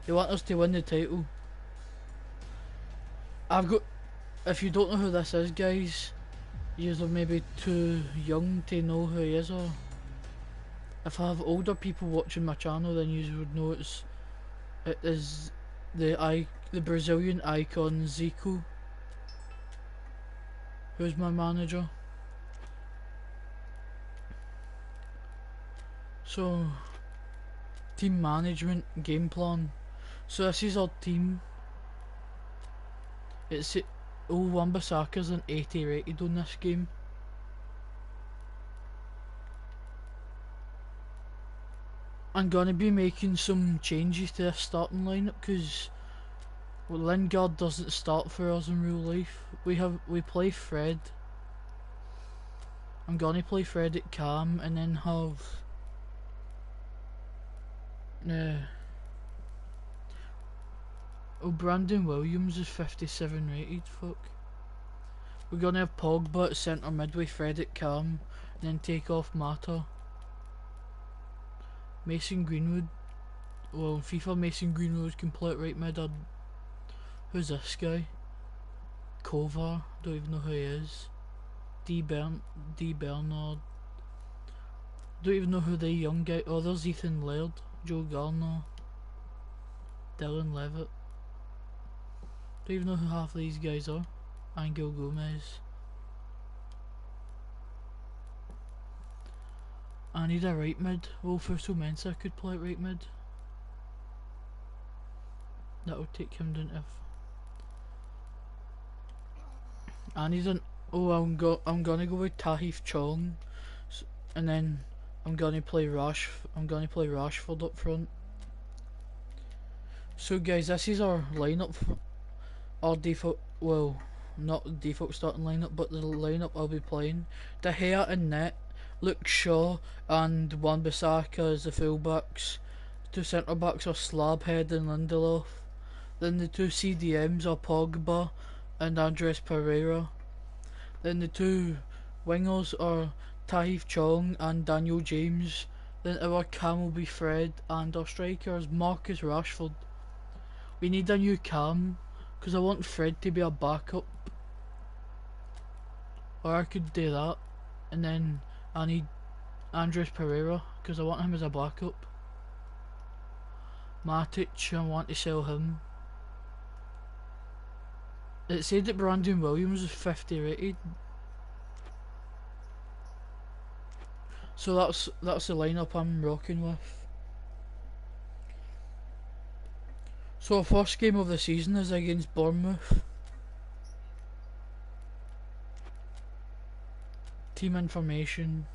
They want us to win the title. I've got. If you don't know who this is, guys, you're maybe too young to know who he is, or if I have older people watching my channel, then you would know it is the Brazilian icon Zico, who's my manager. So, team management, game plan. So this is our team. It's Wan-Bissaka's an 80 rated on this game. I'm gonna be making some changes to this starting lineup because Lingard doesn't start for us in real life. We play Fred. I'm gonna play Fred at cam and then have Brandon Williams is 57 rated, fuck. We're gonna have Pogba at centre midway, Fred at cam, and then take off Mata. Mason Greenwood. Well, in FIFA Mason Greenwood can play it right mid. Who's this guy? Kovar, don't even know who he is. D Bernard. Don't even know who the young guy. Oh, there's Ethan Laird, Joe Garner, Dylan Levitt. Don't even know who half of these guys are. Angel Gomez. I need a right mid. Well, Fuso Mensah could play at right mid. That would take him down to I need an. Oh, I'm gonna go with Tahith Chong, and then I'm gonna play Rashford up front. So guys, this is our lineup. Our default. Well, not the default starting lineup, but the lineup I'll be playing. De Gea and net. Luke Shaw and Wan-Bissaka as the fullbacks. The two centre backs are Slabhead and Lindelof. Then the two CDMs are Pogba and Andres Pereira. Then the two wingers are Tahith Chong and Daniel James. Then our cam will be Fred, and our striker is Marcus Rashford. We need a new cam because I want Fred to be a backup, or I could do that, and then I need Andres Pereira because I want him as a backup. Matic, I want to sell him. It said that Brandon Williams is 50 rated. So that's the lineup I'm rocking with. So our first game of the season is against Bournemouth. Team information.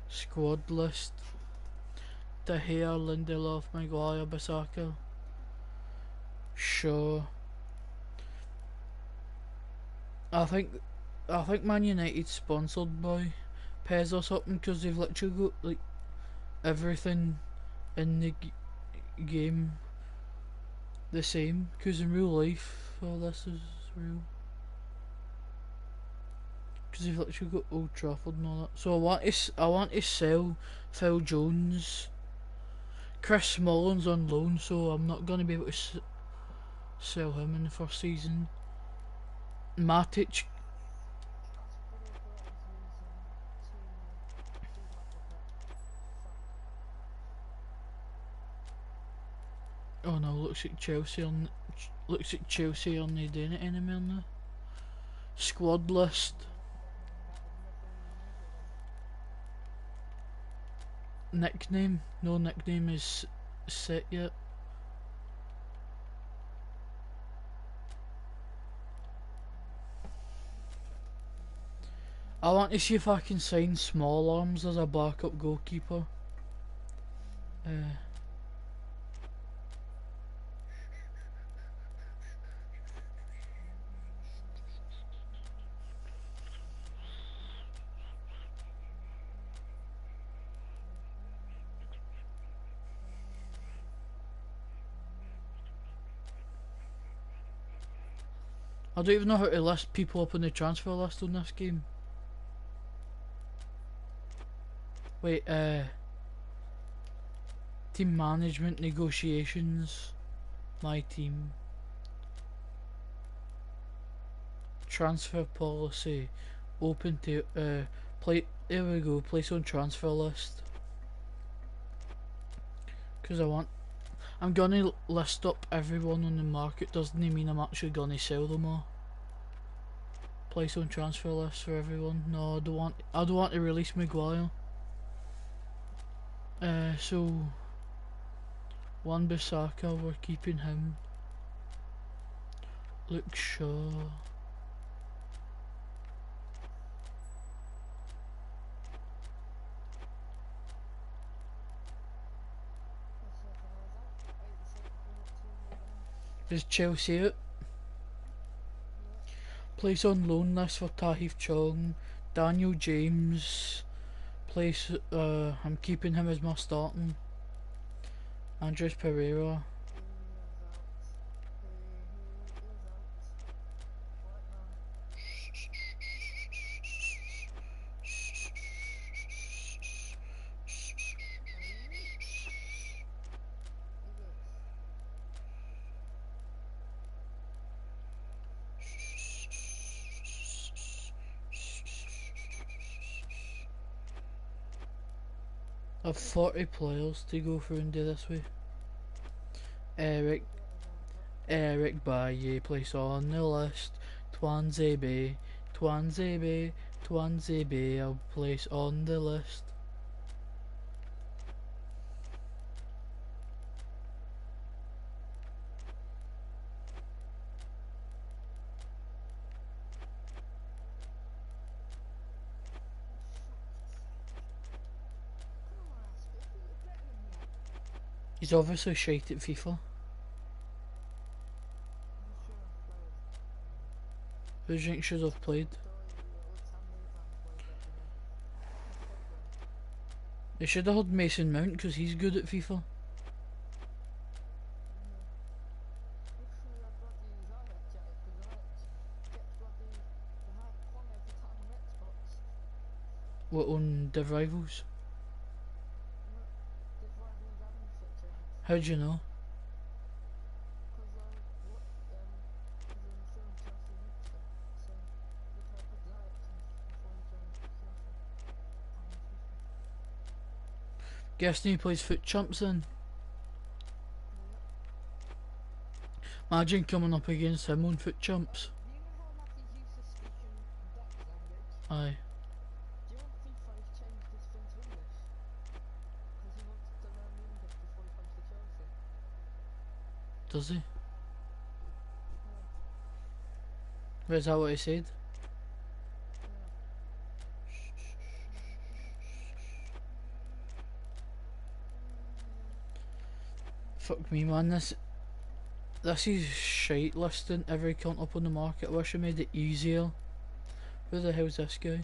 Squad list. De Gea, Lindelof, Maguire, Bissaka, Shaw. I think Man United sponsored by Pez or something because they've literally got like everything in the game the same. Because in real life, all this is real. Because they've literally got Old Trafford and all that. So I want to sell Phil Jones. Chris Smalling's on loan, so I'm not gonna be able to sell him in the first season. Matic. Oh no, looks like Chelsea aren't doing it anymore now. Squad list. Nickname. No nickname is set yet. I want to see if I can sign Small Arms as a backup goalkeeper. I don't even know how to list people up on the transfer list on this game. Wait, team management negotiations, my team, transfer policy, open to play. There we go. Place on transfer list. Because I'm gonna list up everyone on the market. Doesn't it mean I'm actually gonna sell them all? Place on transfer list for everyone. No, I don't want to release Maguire. So Wan-Bissaka, we're keeping him. Luke Shaw. Is Chelsea it? Place on loan list for Tahith Chong, Daniel James. Place. I'm keeping him as my starting. Andres Pereira. I've 40 players to go through and do this way. Eric Baye, place on the list. Twanzebe, I'll place on the list. He's obviously shite at FIFA. Who do you think should have played? They should have had Mason Mount because he's good at FIFA. What, on Div Rivals? How do you know? Guessing he plays foot chumps then. Imagine coming up against him on foot chumps. Aye. Does he? Is that what he said? Fuck me, man, this is shite listing every cunt up on the market. I wish I made it easier. Where the hell's this guy?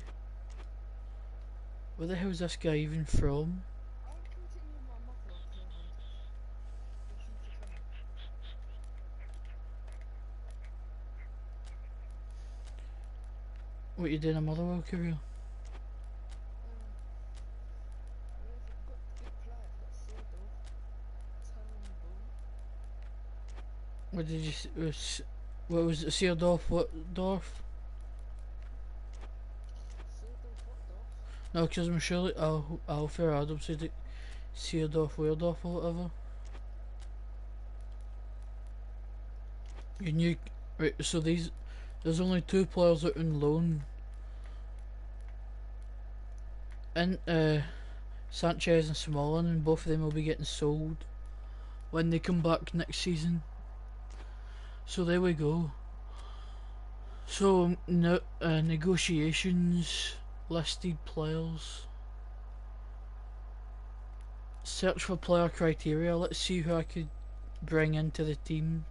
Where the hell's this guy even from? What, you doing a Motherwell career? What did you what was it, Seerdorf? What Dorf? No, because I'm sure Alfred Adams said it Seerdorf, Weerdorf or whatever. You knew, right, so there's only 2 players out on loan. And Sanchez and Smalling, and both of them will be getting sold when they come back next season. So there we go. So negotiations, listed players, search for player criteria. Let's see who I could bring into the team.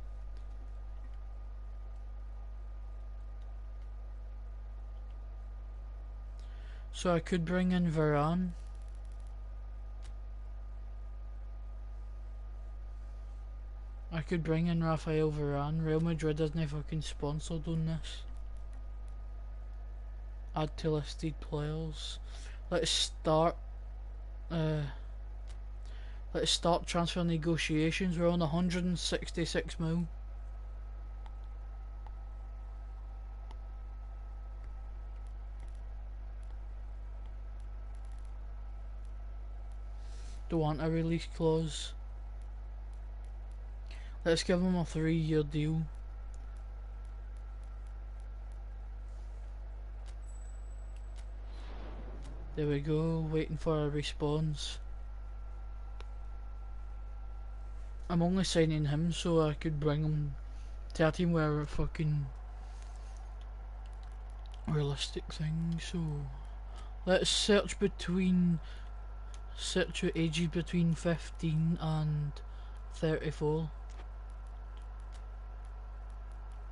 So I could bring in Varane. I could bring in Rafael Varane. Real Madrid isn't fucking sponsored on this. Add to listed players. Let's start. Let's start transfer negotiations. We're on 166 mil. Don't want a release clause. Let's give him a 3-year deal. There we go, waiting for a response. I'm only signing him so I could bring him to a team where a fucking realistic thing. So let's search your ages between 15 and 34.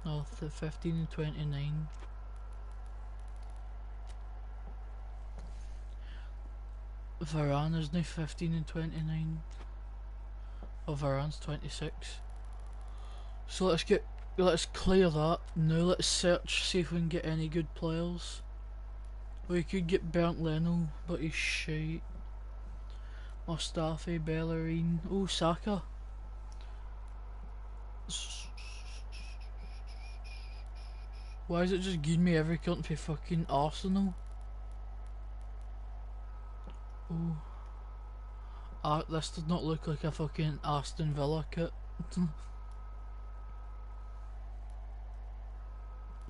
No, 15 and 29. Varane isn't 15 and 29. Oh, Varane's 26. So let's clear that. Now let's search, see if we can get any good players. We could get Bernd Leno, but he's shite. Mustafi, Bellerin. Oh, Saka. Why is it just giving me every cunt for fucking Arsenal? Oh. This does not look like a fucking Aston Villa kit.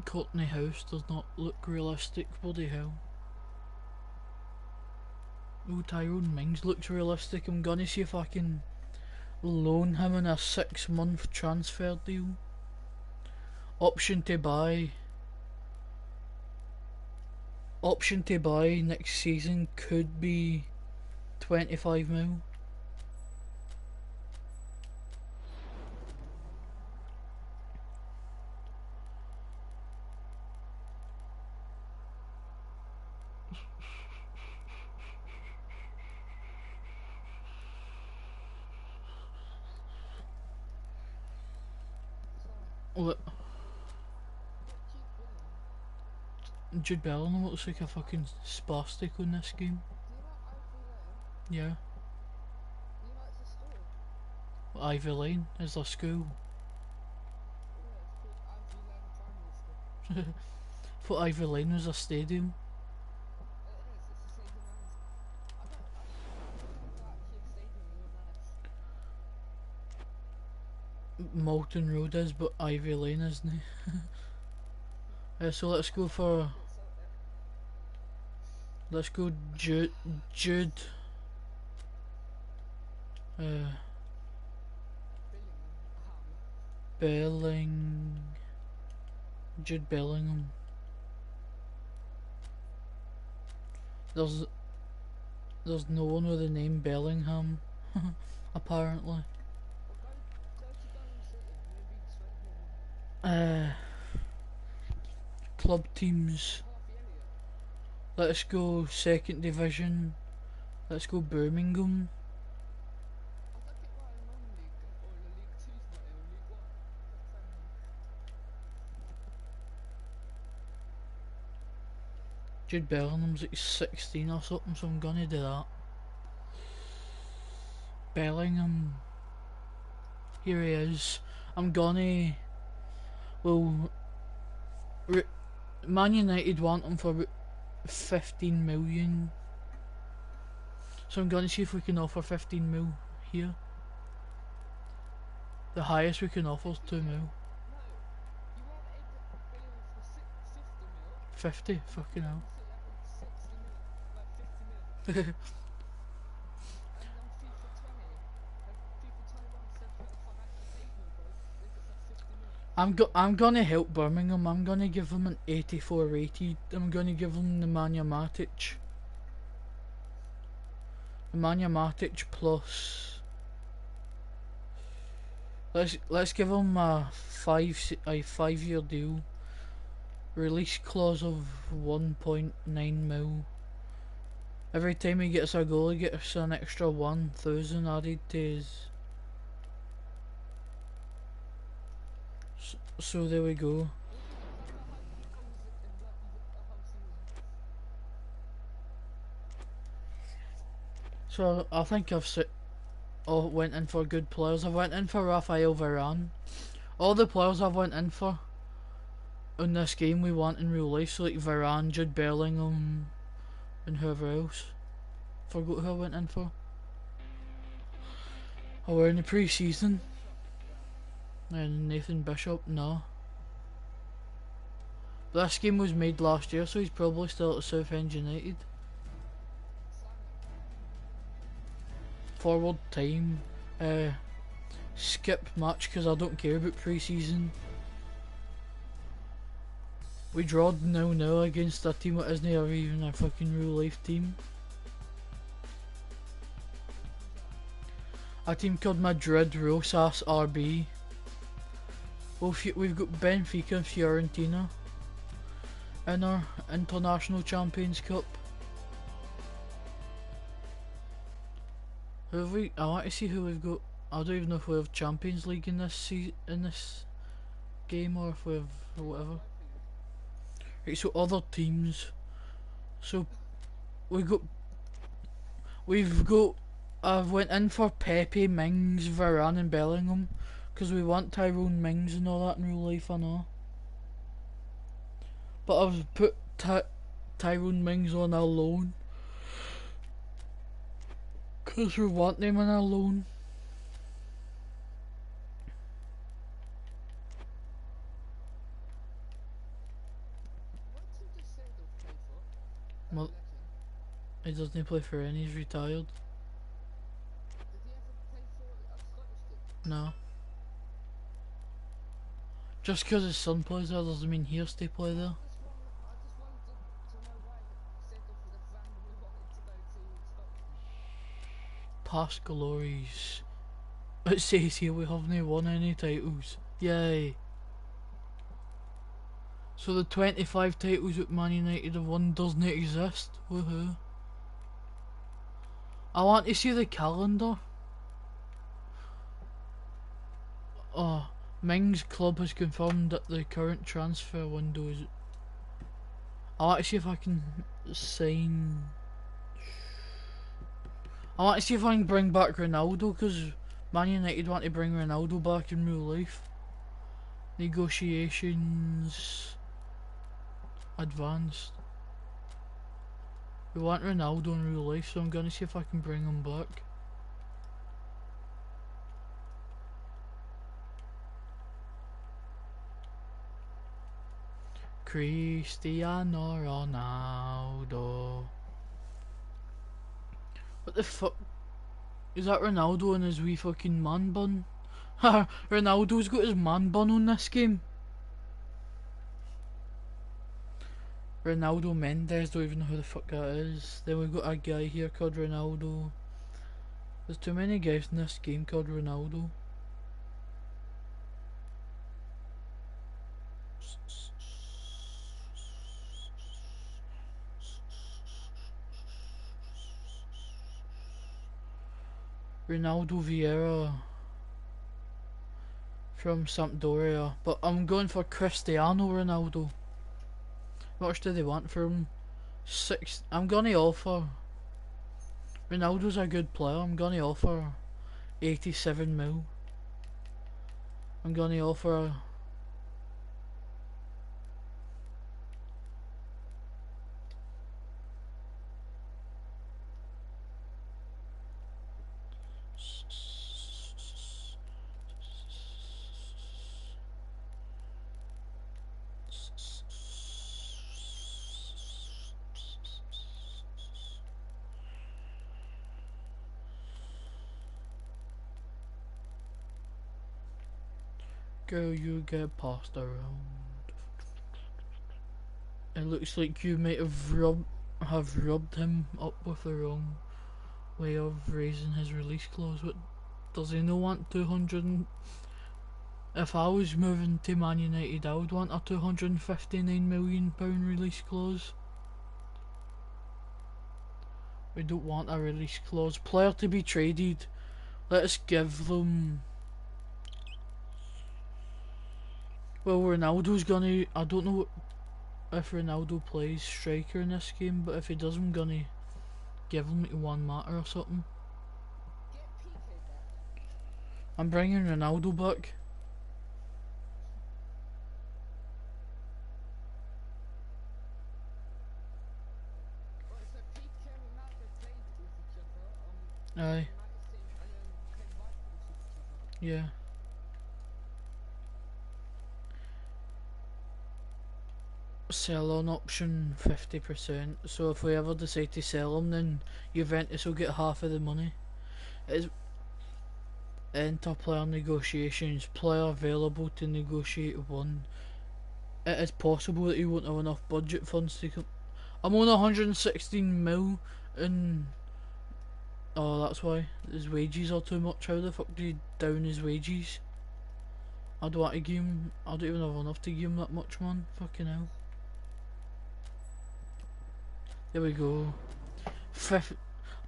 Courtney House does not look realistic, bloody hell. Oh, Tyrone Mings looks realistic. I'm gonna see if I can loan him in a 6-month transfer deal. Option to buy next season could be 25 mil. What? Jude Bellingham looks like a fucking spastic on this game. Yeah. Ivy Lane is the school. Thought Ivy Lane was a stadium. Malton Road is, but Ivy Lane isn't. So let's go Jude. Jude Bellingham. There's no one with the name Bellingham, apparently. Club teams. Let's go second division. Let's go Birmingham. Jude Bellingham's like 16 or something, so I'm gonna do that. Bellingham. Here he is. I'm gonna... Well... Man United want him for about 15 million. So I'm gonna see if we can offer 15 mil here. The highest we can offer is 2 mil. 50? Fucking hell. I'm gonna help Birmingham. I'm gonna give them an 84 rated. I'm gonna give them the Nemanja Matic. Nemanja Matic plus. Let's give him a 5-year deal. Release clause of 1.9 mil. Every time he gets a goal, he gets an extra 1,000 added to his. So there we go. So I think went in for good players. I went in for Rafael Varane. All the players I went in for in this game we want in real life, so like Varane, Jude Bellingham, and whoever else. Forgot who I went in for. Oh, we're in the pre-season. And Nathan Bishop, no. But this game was made last year, so he's probably still at Southend United. Forward time. Skip match because I don't care about pre-season. We drawed 0-0 against a team that isn't even a fucking real life team. A team called Madrid Rosas RB. Well, we've got Benfica and Fiorentina in our International Champions Cup. Who have we? I want to see who we've got. I don't even know if we have Champions League in this game or if we have whatever. Right, so other teams. So we've got. I went in for Pepe, Mings, Varane, and Bellingham because we want Tyrone Mings and all that in real life. I know, but I've put Tyrone Mings on a loan because we want them on a loan. Well, he doesn't play for any, he's retired. No. Just because his son plays there doesn't mean he has to play there. Past glories. It says here we haven't won any titles. Yay. So the 25 titles that Man United have won doesn't exist. Woohoo. I want to see the calendar. Oh, Ming's club has confirmed that the current transfer window is... I want to see if I can sign... I want to see if I can bring back Ronaldo, because Man United want to bring Ronaldo back in real life. Negotiations... advanced. We want Ronaldo in real life, so I'm gonna see if I can bring him back. Cristiano Ronaldo. What the fuck? Is that Ronaldo in his wee fucking man bun? Ronaldo's got his man bun on this game. Ronaldo Mendes, don't even know who the fuck that is. Then we've got a guy here called Ronaldo. There's too many guys in this game called Ronaldo. Ronaldo Vieira from Sampdoria, but I'm going for Cristiano Ronaldo. How much do they want for him? I'm gonna offer. Ronaldo's a good player. I'm gonna offer 87 mil. I'm gonna offer. Girl, you get passed around. It looks like you might have rubbed him up with the wrong way of raising his release clause. What does he not want? 200? If I was moving to Man United, I would want a £259 million release clause. We don't want a release clause. Player to be traded. Let us give them Well, Ronaldo's gonna. I don't know if Ronaldo plays striker in this game, but if he does, I'm gonna give him to one matter or something. I'm bringing Ronaldo back. Aye. Yeah. Sell on option 50%. So if we ever decide to sell him, then Juventus will get half of the money. It's enter player negotiations. Player available to negotiate one. It is possible that you won't have enough budget funds to come. I'm on 116 mil and oh, that's why his wages are too much. How the fuck do you down his wages? I don't want to give him. I don't even have enough to give him that much, man. Fucking hell. There we go.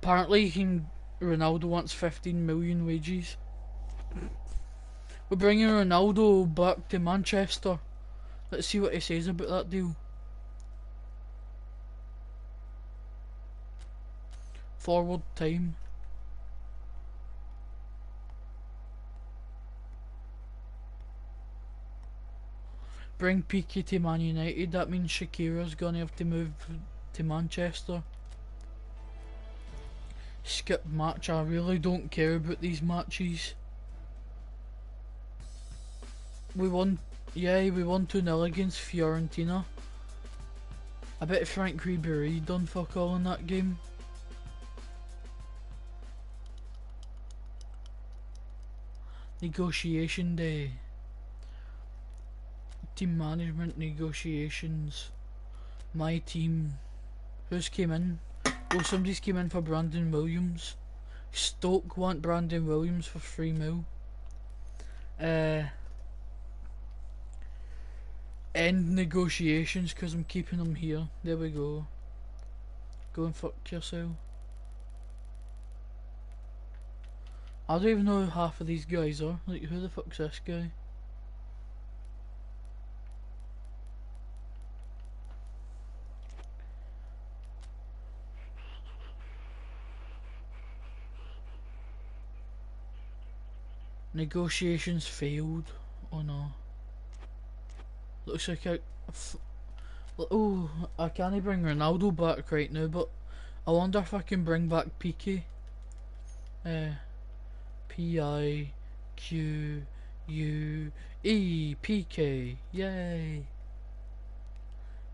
Apparently, Ronaldo wants 15 million wages. We're bringing Ronaldo back to Manchester. Let's see what he says about that deal. Forward time. Bring Piqué to Man United. That means Shakira's gonna have to move to Manchester. Skip match. I really don't care about these matches. We won. Yeah, we won 2-0 against Fiorentina. I bet Frank Ribery done fuck all in that game. Negotiation day. Team management negotiations. My team. Who's came in? Oh, somebody's came in for Brandon Williams. Stoke want Brandon Williams for 3 mil. End negotiations because I'm keeping him here. There we go. Go and fuck yourself. I don't even know who half of these guys are. Like, who the fuck's this guy? Negotiations failed. Oh no. Looks like oh, I can't bring Ronaldo back right now, but I wonder if I can bring back Piqué. Piqué, yay!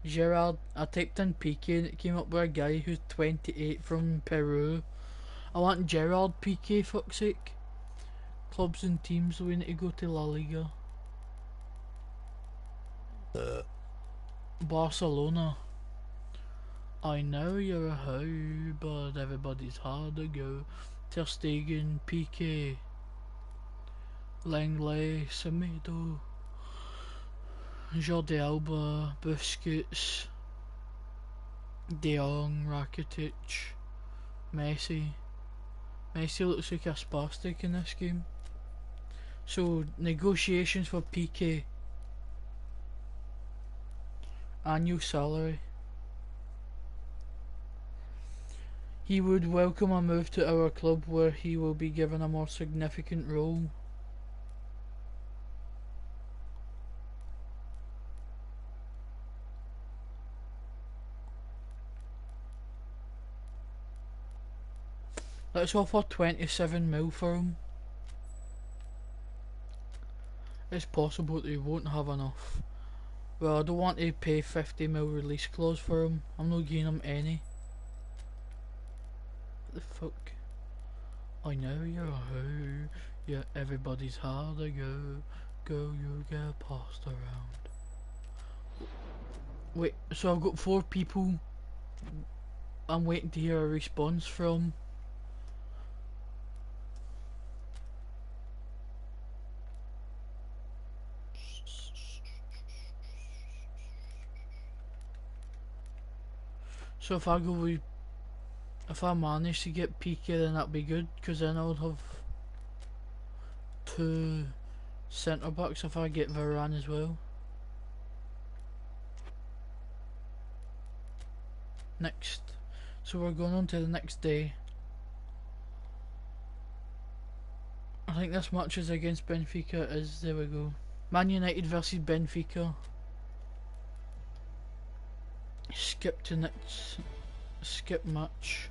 Gerard, I typed in Piqué and it came up with a guy who's 28 from Peru. I want Gerard Piqué, fuck's sake. Clubs and teams, we need to go to La Liga. Barcelona. I know you're a hoe, but everybody's hard to go. Ter Stegen, Piqué, Langley, Semedo, Jordi Alba, Busquets, De Jong, Rakitic, Messi. Messi looks like a spastic in this game. So, negotiations for Piqué. Annual salary. He would welcome a move to our club where he will be given a more significant role. Let's offer 27 mil for him. It's possible that he won't have enough. Well, I don't want to pay 50 mil release clause for him. I'm not giving him any. What the fuck? I know you're a hoe. Yeah, everybody's hard to go. Go, you get passed around. Wait, so I've got 4 people I'm waiting to hear a response from. So if I manage to get Piqué, then that'd be good, because then I'll have 2 centre backs if I get Varane as well. next. So we're going on to the next day. I think this match is against Benfica. There we go. Man United versus Benfica. Skip to next. Skip match.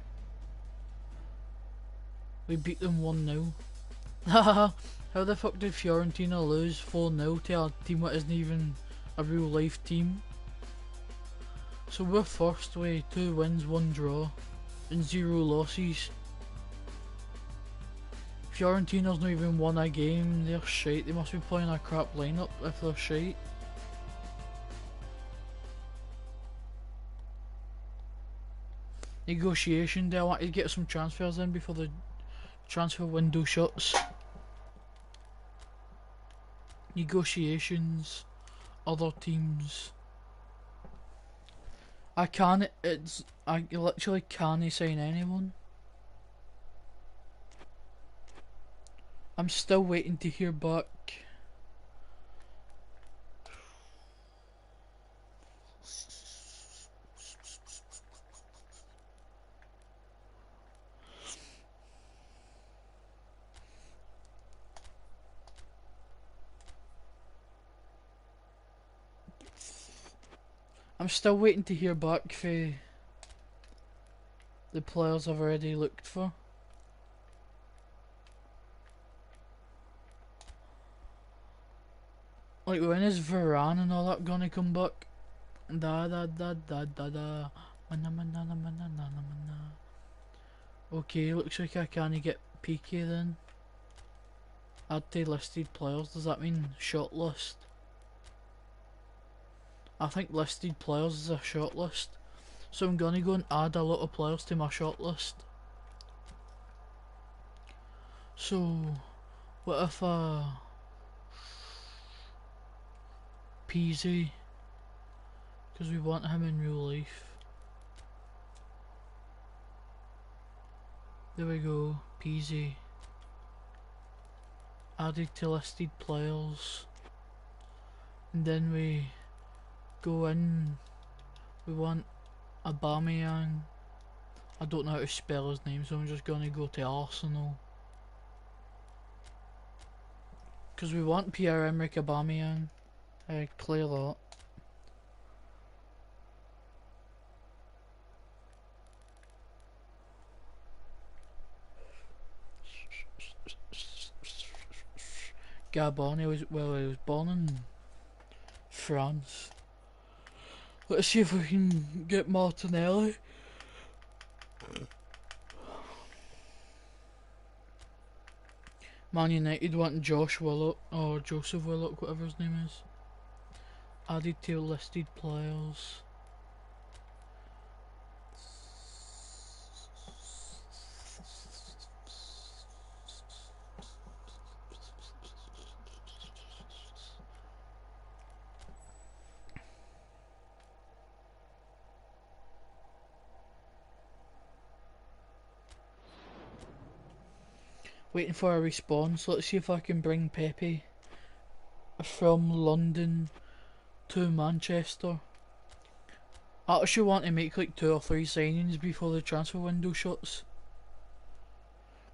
We beat them 1-0. Haha. How the fuck did Fiorentina lose 4-0 to a team that isn't even a real life team? So we're first with 2 wins, 1 draw, and 0 losses. Fiorentina's not even won a game, they're shite. They must be playing a crap lineup if they're shite. Negotiation day, I want to get some transfers in before the transfer window shuts. Negotiations, other teams. I literally can't sign anyone. I'm still waiting to hear back. I'm still waiting to hear back for the players I've already looked for. Like, when is Varane and all that gonna come back? Da da da da da da. Mana mana mana mana mana. Okay, looks like I can't get PK then. Add to listed players, does that mean shortlist? I think listed players is a shortlist. So I'm gonna go and add a lot of players to my shortlist. So, what if Peasy, because we want him in real life. There we go, Peasy. Added to listed players. And then we go in, we want Aubameyang. I don't know how to spell his name, so I'm just gonna go to Arsenal. Because we want Pierre-Emerick Aubameyang. Clear that. Gabon, he was born in France. Let's see if we can get Martinelli. Man United want Josh Willock, or Joseph Willock, whatever his name is. Added to listed players. Waiting for a response. Let's see if I can bring Pepe from London to Manchester. I actually want to make like 2 or 3 signings before the transfer window shuts.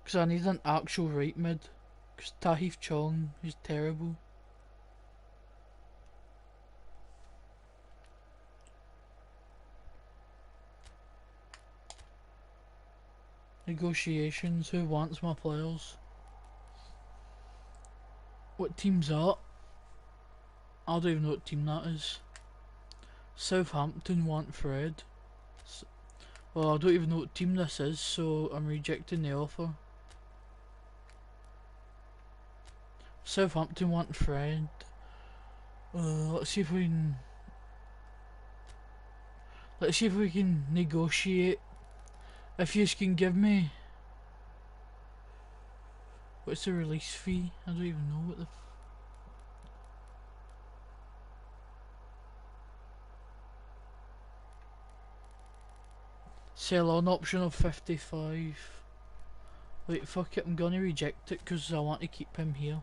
Because I need an actual right mid. Because Tahith Chong is terrible. Negotiations, who wants my players? What team's that? I don't even know what team that is. Southampton want Fred. Well, I don't even know what team this is, so I'm rejecting the offer. Southampton want Fred. Let's see if we can... Let's see if we can negotiate. If you can give me... What's the release fee? I don't even know what the... Sell on option of 55. Wait, fuck it, I'm gonna reject it because I want to keep him here.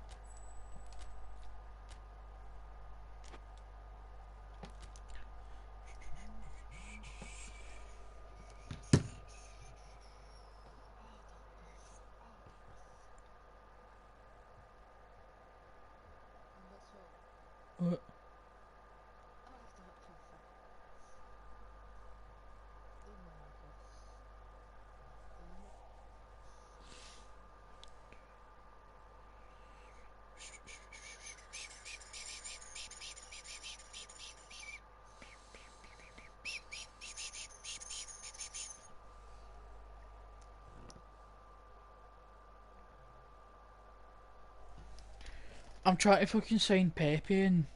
I'm trying to fucking sign Pepe and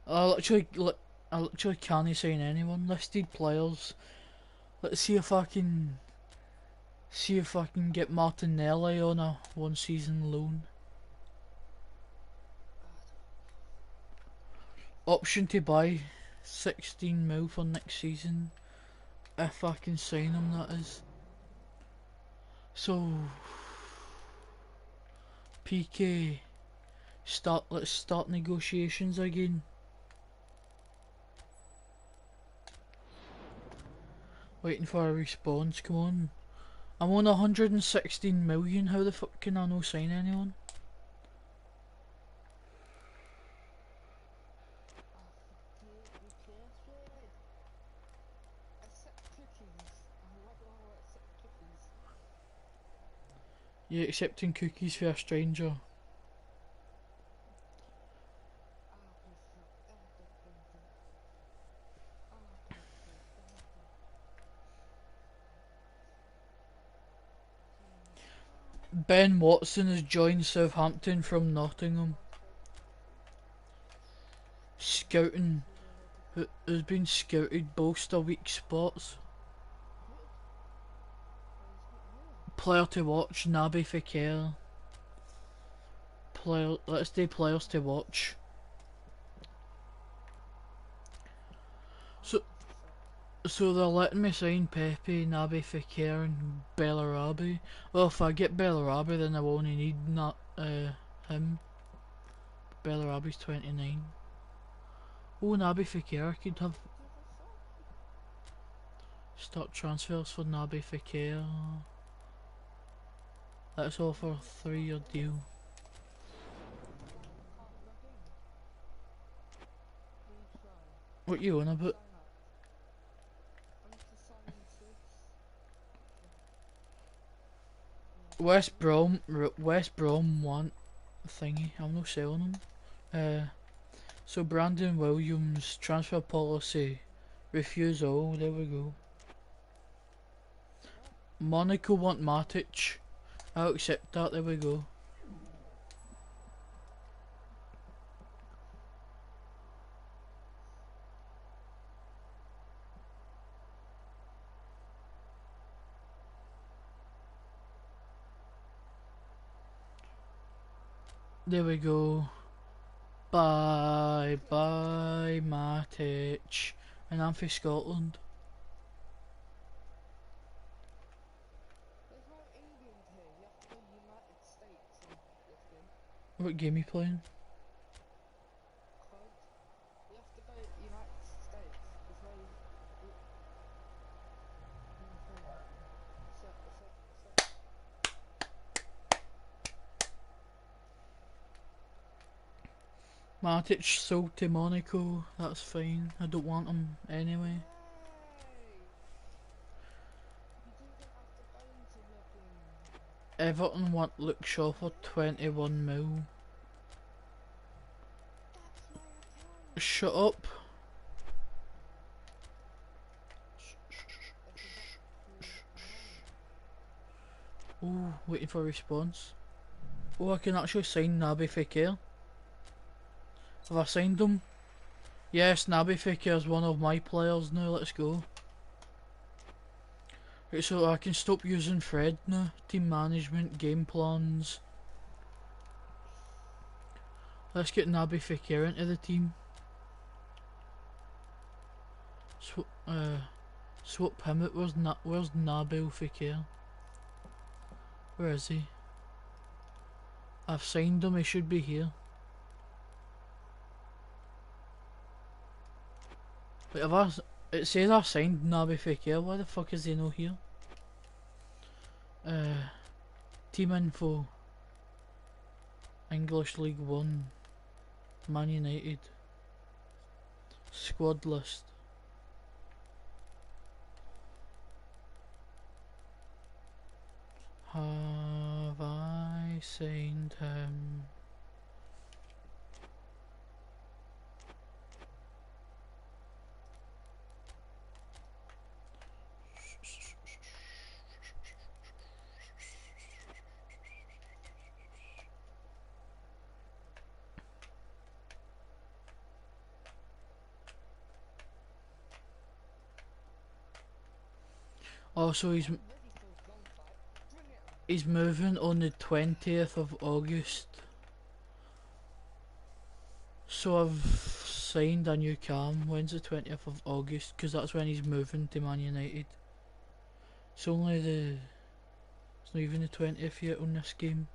I literally can't sign anyone. Listed players. Let's see if I can get Martinelli on a 1 season loan. Option to buy 16 mil for next season. If I can sign him, that is. So PK, let's start negotiations again. Waiting for a response, come on. I'm on 116 million, how the fuck can I no sign anyone? You accepting cookies for a stranger? Ben Watson has joined Southampton from Nottingham. Scouting, has been scouted, bolster weak spots. Player to watch, Naby Fekir. Let's do players to watch. So they're letting me sign Pepe, Naby Fekir and Bellarabi. Well, if I get Bellarabi then I will only need him. Bellarabi's 29. Oh, Naby Fekir, I could have start transfers for Naby Fekir. Let's offer a 3-year deal. What you on about? West Brom want thingy. I'm not selling them. So Brandon Williams transfer policy refusal. There we go. Monaco want Matic. I'll accept that. There we go. There we go. Bye bye Matic. And I'm for Scotland. What game are you playing? Matic sold to Monaco, that's fine. I don't want him anyway. Everton want Luke Shaw for 21 mil. Shut up. Oh, waiting for a response. Oh, I can actually sign Naby Fekir. Have I signed him? Yes, Naby Fekir is one of my players now, let's go. Right, so I can stop using Fred now. Team management, game plans. Let's get Naby Fekir into the team. Swap him out. Where's Nabil Fekir? Where is he? I've signed him, he should be here. Wait, it says I've signed Naby Fekir, why the fuck is he not here? Team info. English League 1. Man United. Squad list. Have I signed him? Also, he's moving on the 20th of August. So I've signed a new cam. When's the 20th of August? Because that's when he's moving to Man United. It's only it's not even the 20th yet on this game.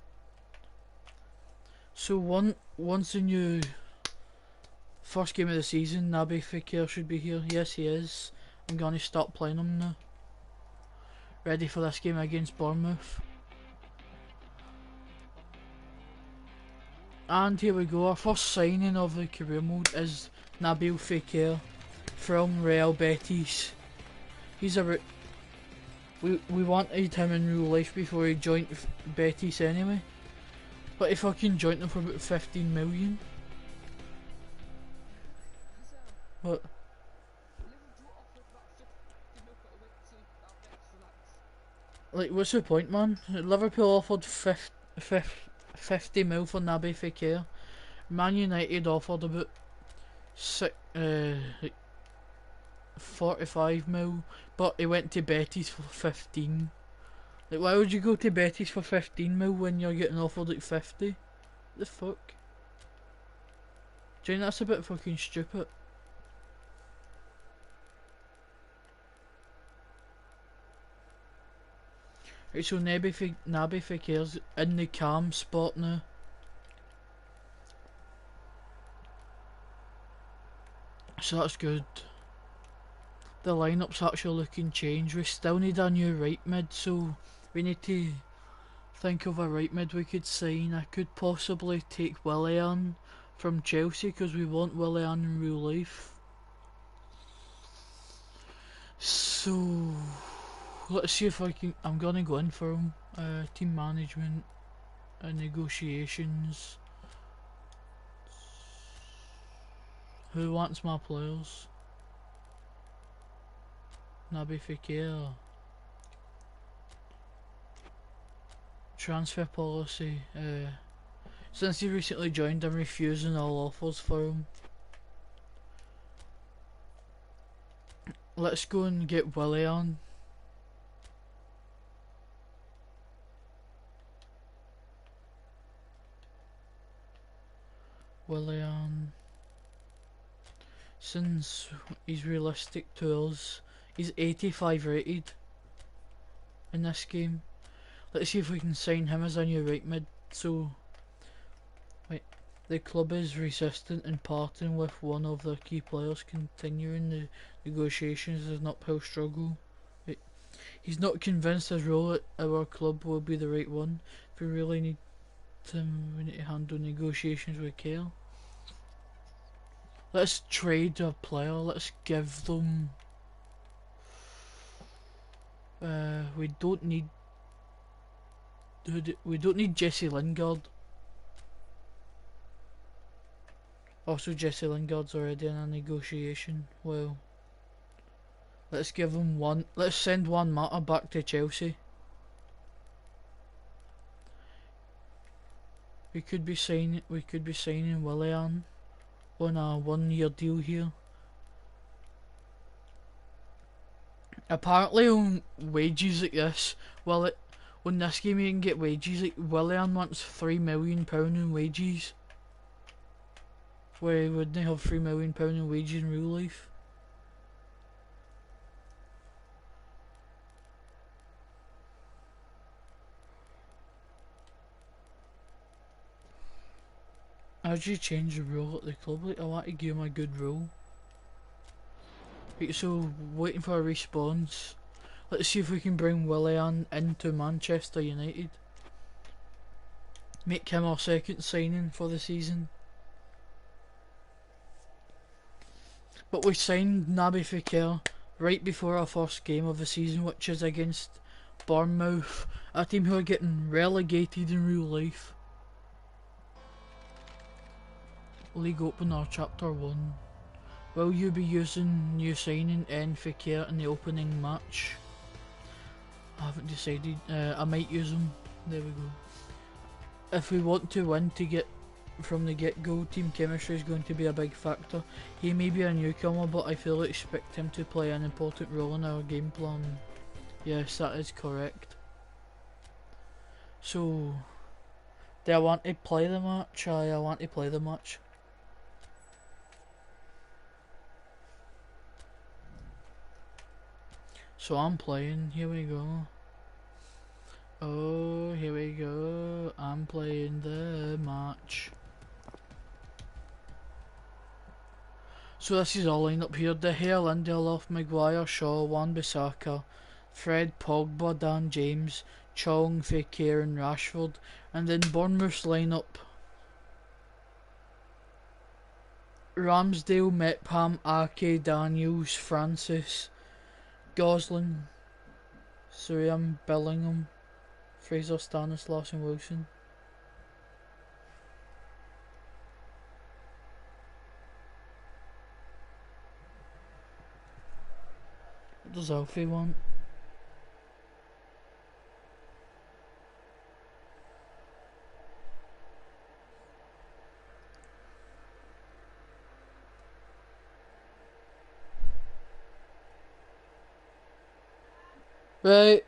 So once the new first game of the season, Naby Fekir should be here. Yes, he is. I'm gonna start playing him now. Ready for this game against Bournemouth. And here we go, our first signing of the career mode is Nabil Fekir from Real Betis. He's we wanted him in real life before he joined Betis anyway. But if I can join them for about 15 million. What? Like, what's the point, man? Liverpool offered 50 mil for Naby Fekir. Man United offered about 45 mil, but he went to Betis for 15. Like, why would you go to Betis for 15 mil when you're getting offered like 50? The fuck? Do you think that's a bit fucking stupid? Right, so Naby Fekir's in the cam spot now. So that's good. The lineup's actually looking changed. We still need a new right mid, so we need to think of a right mid we could sign. I could possibly take Willian from Chelsea because we want Willian in real life. So let's see if I can. I'm gonna go in for him. Team management and negotiations. Who wants my players? Naby Fekir. Transfer policy. Since he recently joined, I'm refusing all offers for him. Let's go and get Willian. Since he's realistic to us, he's 85 rated in this game. Let's see if we can sign him as a new right mid. So, wait, the club is resistant in parting with one of their key players, continuing the negotiations is an uphill struggle. Wait, he's not convinced his role at our club will be the right one. If we really need him, we need to handle negotiations with care. Let's trade a player. Let's give them. We don't need Jesse Lingard. Also, Jesse Lingard's already in a negotiation. Well, let's give him one. Let's send Juan Mata back to Chelsea. We could be signing Willian on a 1-year deal here. Apparently on wages like this, on this game you can get wages like Willian wants £3 million in wages. Where wouldn't they have £3 million in wages in real life? How do you change the role at the club? Like, I want to give him a good role. Right, so waiting for a response. Let's see if we can bring Willian into Manchester United. Make him our second signing for the season. But we signed Naby Fekir right before our first game of the season, which is against Bournemouth, a team who are getting relegated in real life. League Opener Chapter 1. Will you be using new signing N Fekir in the opening match? I haven't decided. I might use him. There we go. If we want to win to get from the get-go, team chemistry is going to be a big factor. He may be a newcomer, but I fully expect him to play an important role in our game plan. Yes, that is correct. So, do I want to play the match? I want to play the match. So I'm playing, here we go. Oh, here we go. I'm playing the match. So this is all lined up here. De Gea, Lindelof, Maguire, Shaw, Wan-Bissaka, Fred, Pogba, Dan James, Chong, Fekir and Rashford. And then Bournemouth's lineup: Ramsdale, Mepham, Ake, Daniels, Francis, Gosling, Suryam, Bellingham, Fraser, Stanislas and Wilson. What does Alfie want? Right.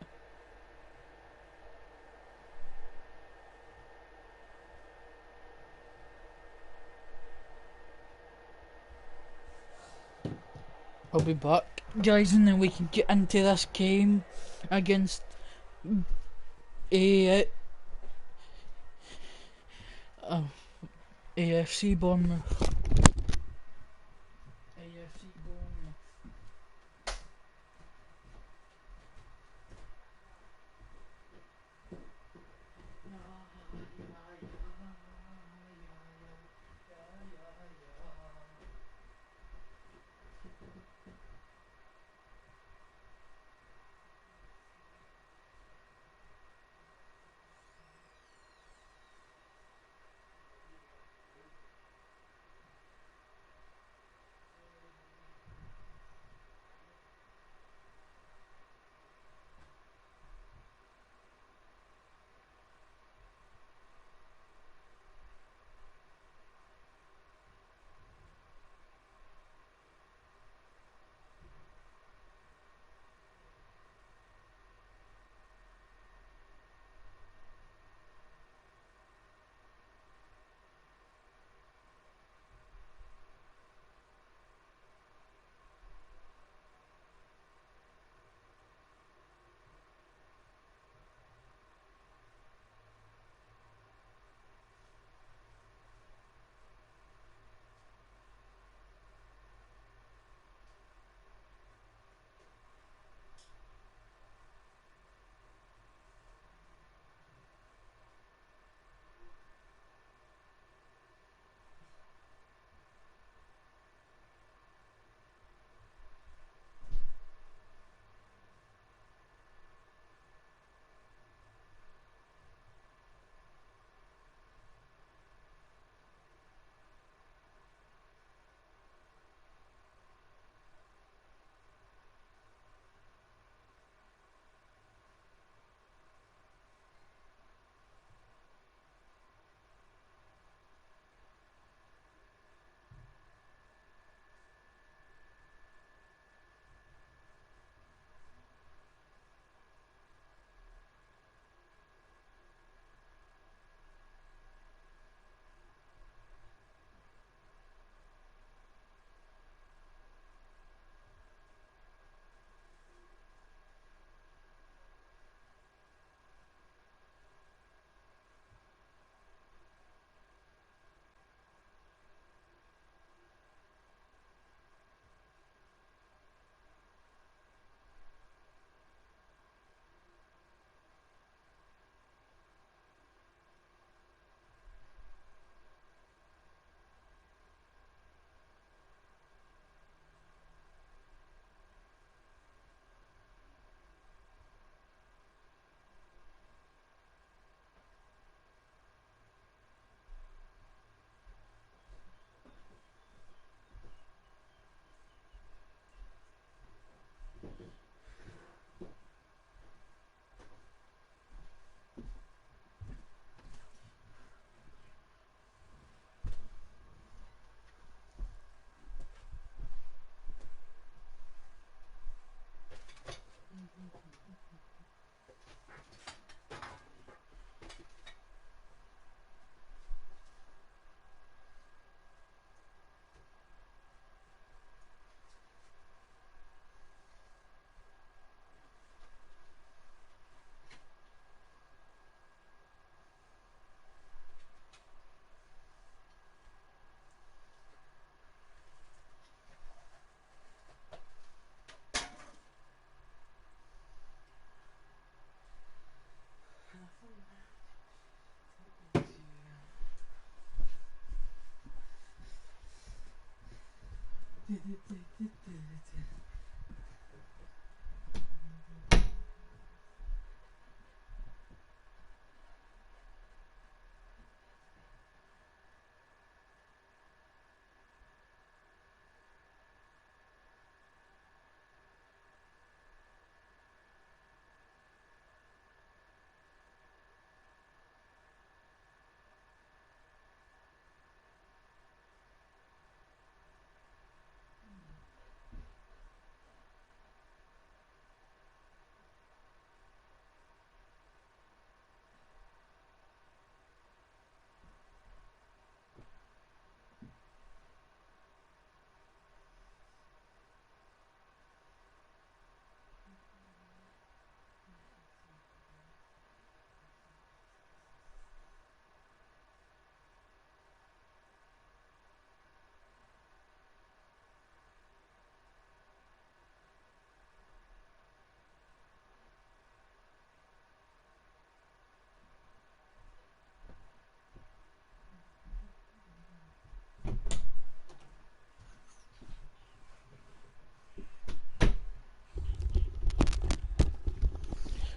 I'll be back, guys, and then we can get into this game against A AFC Bournemouth. AFC Bournemouth.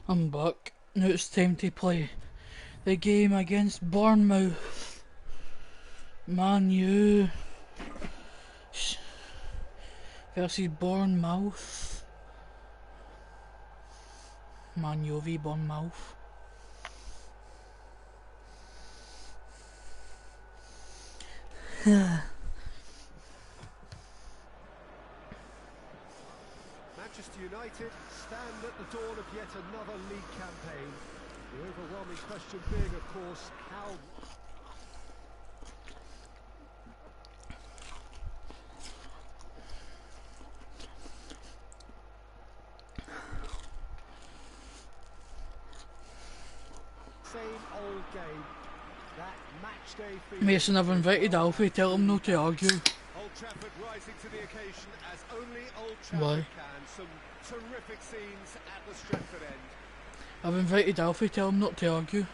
I'm back. Now it's time to play the game against Bournemouth. Man U versus Bournemouth. Man U v Bournemouth. Manchester United stand at the dawn of yet another league campaign. The overwhelming question being, of course, how... Same old game. That match day feeling. Mason, I've invited Alfie, tell him not to argue. Old Trafford rising to the occasion as only Old Trafford Why? can. Some terrific scenes at the Stretford end. I've invited Alfie, tell him not to argue.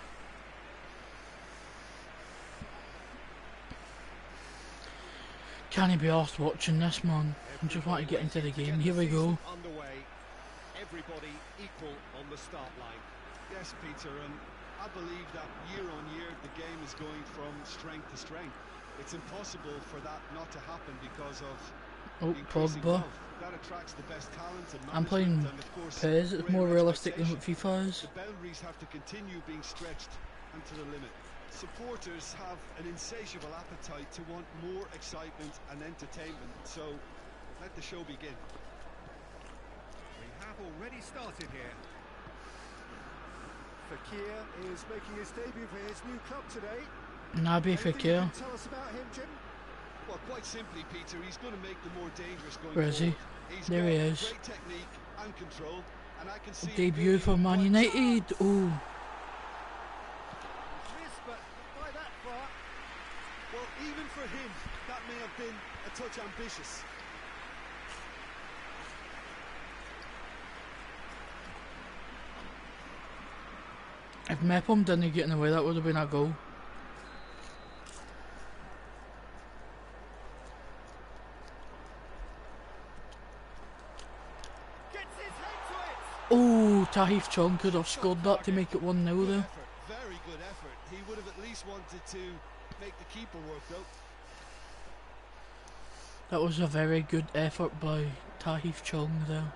Can't he be arsed watching this, man? I just want to get into the game. Here we go. Underway. Everybody equal on the start line. Yes, Peter, I believe that year on year the game is going from strength to strength. It's impossible for that not to happen because of increasing Pogba. wealth. That attracts the best talent and I'm playing management and of course Pez, it's more greater realistic than what expectations. FIFA is. The boundaries have to continue being stretched and to the limit. Supporters have an insatiable appetite to want more excitement and entertainment, so let the show begin. We have already started here. Fekir is making his debut for his new club today. Naby Anything you Fekir. can tell us about him, Jim? Well, quite simply, Peter, he's going to make them more dangerous going Where is he? forward. He's There got he is. great technique and control, and I can see him Debut building for Man quite- United. Oh, Missed, but by that far. Well, even for him, that may have been a touch ambitious. if Mepham didn't get in the way, that would have been a goal. Gets his head to it. Oh, Tahith Chong could have scored that to make it 1-0 Good there. effort, very good effort. He would have at least wanted to make the keeper work, though. That was a very good effort by Tahith Chong there.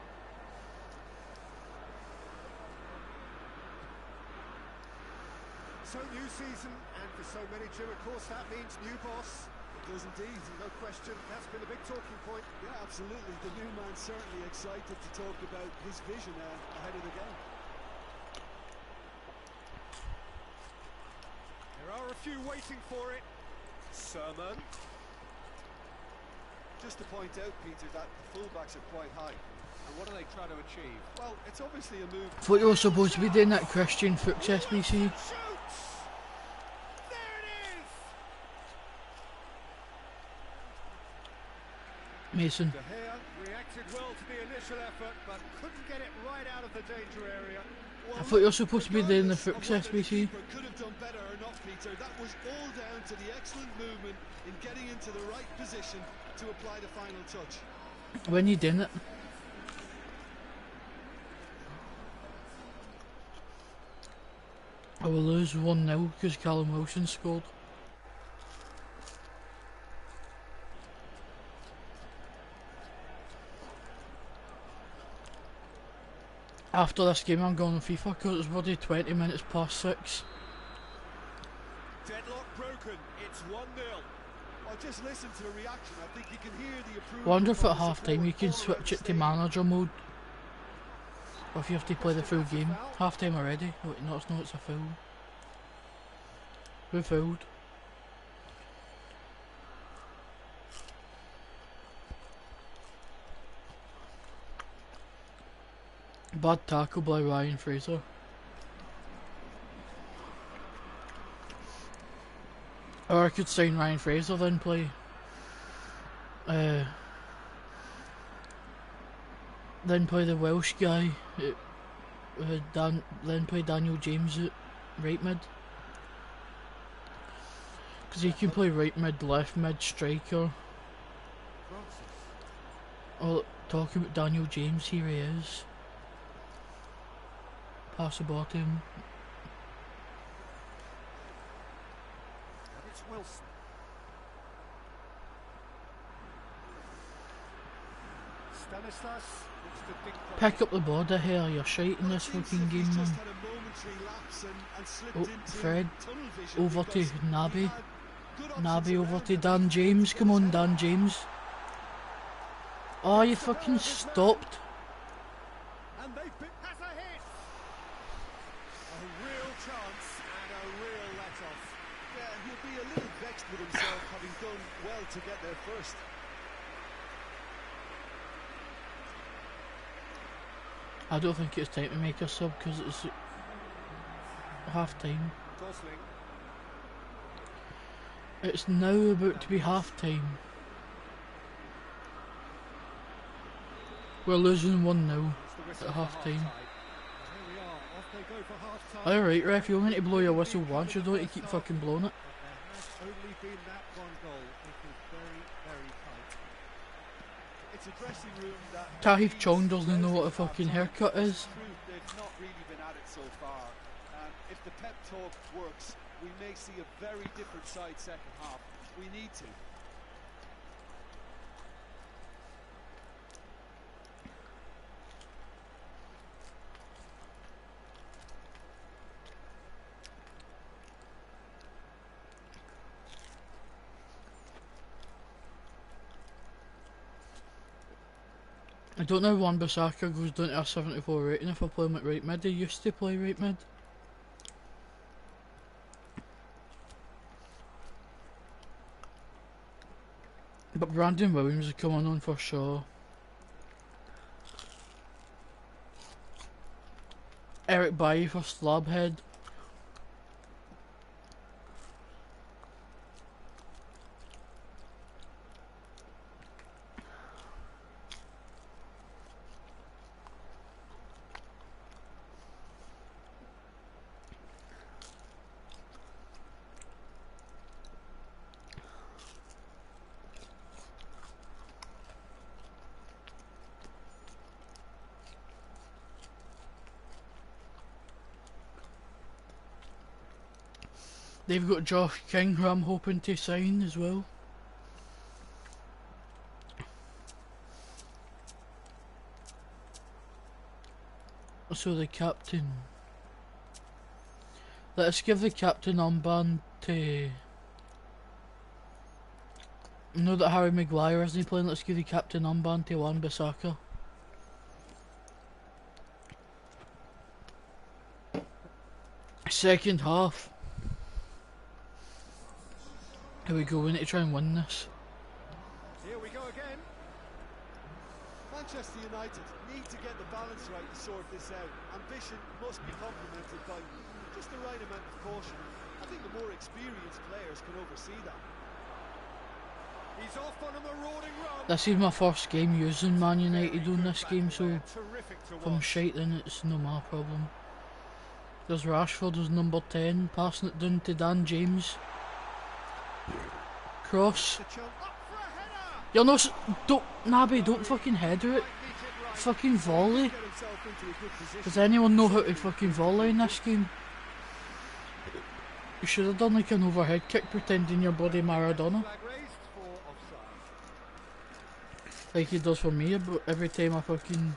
So new season, and for so many, Jim, of course, that means new boss. It does indeed. No question, that's been a big talking point. Yeah, absolutely. The new man's certainly excited to talk about his vision ahead of the game. waiting for it. Sermon. Just to point out, Peter, that the fullbacks are quite high. And what are they trying to achieve? Well, it's obviously a move. I thought you were supposed to be doing that Christian Fuchs SBC. Shoots! There it is! Mason. De Gea reacted well to the initial effort, but couldn't get it right out of the danger area. I thought you were supposed to be doing the Fuchs Regardless of whether the SBC. keeper could have done better or not, Peter. That was all down to the excellent movement in getting into the right position to apply the final touch. When you doing it? I will lose 1-0 because Callum Wilson scored. After this game I'm going on FIFA because it's bloody 20 minutes past 6. Deadlock broken. It's 1-0. Well, just listen to the reaction. I think you can hear the approval. Wonder if from at the half time you can support all switch around it the to stadium. manager mode. Or if you have to play the full game. Half time already. Oh, wait, no, it's a foul. Who fouled? Bad tackle by Ryan Fraser. Or I could sign Ryan Fraser then play then play the Welsh guy then play Daniel James at right mid, because he can play right mid, left mid, striker. Oh, talking about Daniel James, here he is. Pass the ball to him. And it's Wilson. Stanislas looks to think. Pick up the ball De Gea, you're shite in this fucking game, man. Oh, Fred, over to Naby. Naby over to Dan James, come on Dan James. Oh, you fucking stopped. And they has a hit. A real chance and a real let-off. Yeah, he'll be a little vexed with himself having done well to get there first. I don't think it's time to make a sub because it's half time. Gosling. It's now about to be half time. We're losing 1-0 at half time. Here we are. Off they go for half time. Alright, ref, you're going to blow your whistle once, you don't need to keep fucking blowing it. There has only been that one goal. It is very, very tight. It's a dressing room that Tahith Chong doesn't know what a fucking haircut is. they've not really been at it so far. And if the pep talk works, we may see a very different side second half. We need to. I don't know if Wan-Bissaka goes down to a 74 rating if I play him at right mid. He used to play right mid. But Brandon Williams is coming on for sure. Eric Bailly for Slabhead. They've got Josh King, who I'm hoping to sign as well. So the captain. Let's give the captain armband to... Know that Harry Maguire isn't playing, let's give the captain armband to Wan-Bissaka. Second half. Here we go, we need to try and win this. Here we go again. Manchester United need to get the balance right to sort this out. Ambition must be complemented by just the right amount of caution. I think the more experienced players can oversee that. He's off on a marauding run. This is my first game using Man United on this game, so Terrific to if I'm watch. shite then it's no my problem. There's Rashford as number 10, passing it down to Dan James. Cross. The chunk up for a header. You're not don't Naby, don't fucking header it. Might beat it right. Fucking volley. Get himself into a good position. Does anyone know how to fucking volley in this game? You should have done like an overhead kick pretending you're bloody Maradona. Flag raised for offside. Like he does for me, but every time I fucking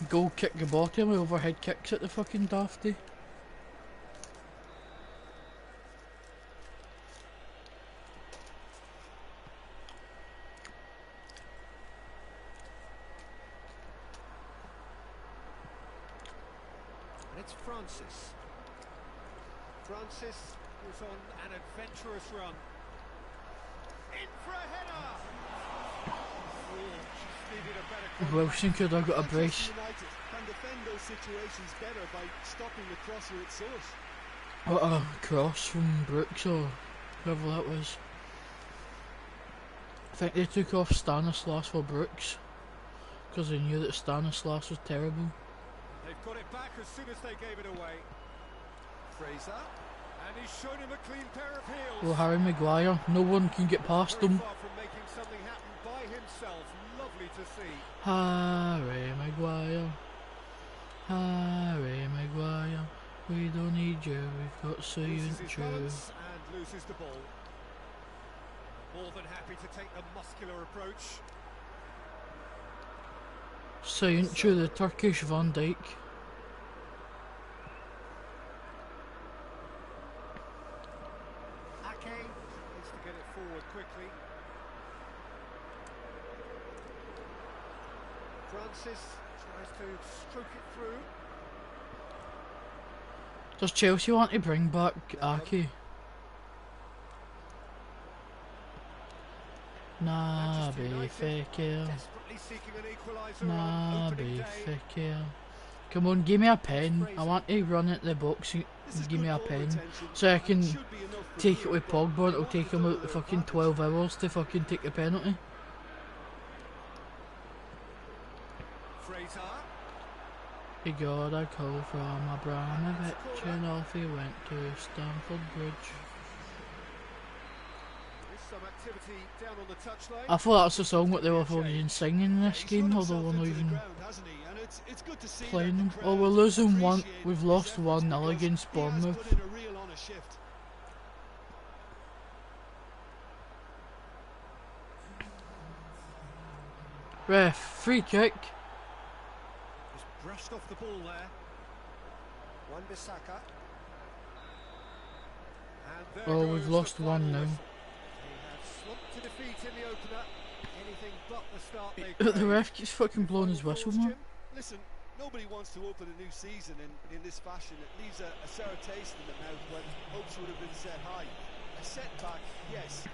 go kick the bottom, I overhead kicks at the fucking dafty. And it's Francis. Francis was on an adventurous run. In for a header! Oh, just needed a better contact. Wilson could have got a brace. Manchester United can defend those situations better by stopping the crosser at source. What a cross from Brooks or whoever that was. I think they took off Stanislas for Brooks because they knew that Stanislas was terrible. They've got it back as soon as they gave it away. Fraser. And he's shown him a clean pair of heels. Well, Harry Maguire, no one can get past Very him. far from making something happen by himself. Lovely to see. Harry Maguire, Harry Maguire, we don't need you, we've got Loses his True. balance and loses the ball. More than happy to take the muscular approach. True, the Turkish Van Dijk. Ake needs to get it forward quickly. Francis tries to stroke it through. Does Chelsea want to bring back Ake? Naby Fekir, Desperately seeking an equaliser on Naby opening day. Fekir. Come on, give me a pen. I want to run at the box and This is give me good a ball pen retention, so I and can should be enough for take it Europe, with but Pogba and it'll not take him to out the their fucking advantage. 12 hours to fucking take the penalty. Fraser. He got a call from Abramovich and off he went to Stamford Bridge. There's some activity down on the touchline. I thought that's the song what they were fucking singing in this He's game, run although himself we're not into the even ground, hasn't he? And it's good to see that playing the them. Oh, crowd we're losing one. appreciate We've his lost efforts 1-0 because against he has Bournemouth. put in a real honest shift. Ref, free kick. Just brushed off the ball there. Wan-Bissaka. And there Oh, goes we've the lost final one now. whistle. They have slumped to defeat in the opener. Anything but the start they The craved. ref keeps fucking blowing his Final whistle, thoughts, man. Jim? Listen, nobody wants to open a new season in this fashion. It leaves a sour taste in the mouth when hopes would have been set high. A setback, yes.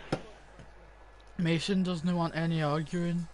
Mason doesn't want any arguing.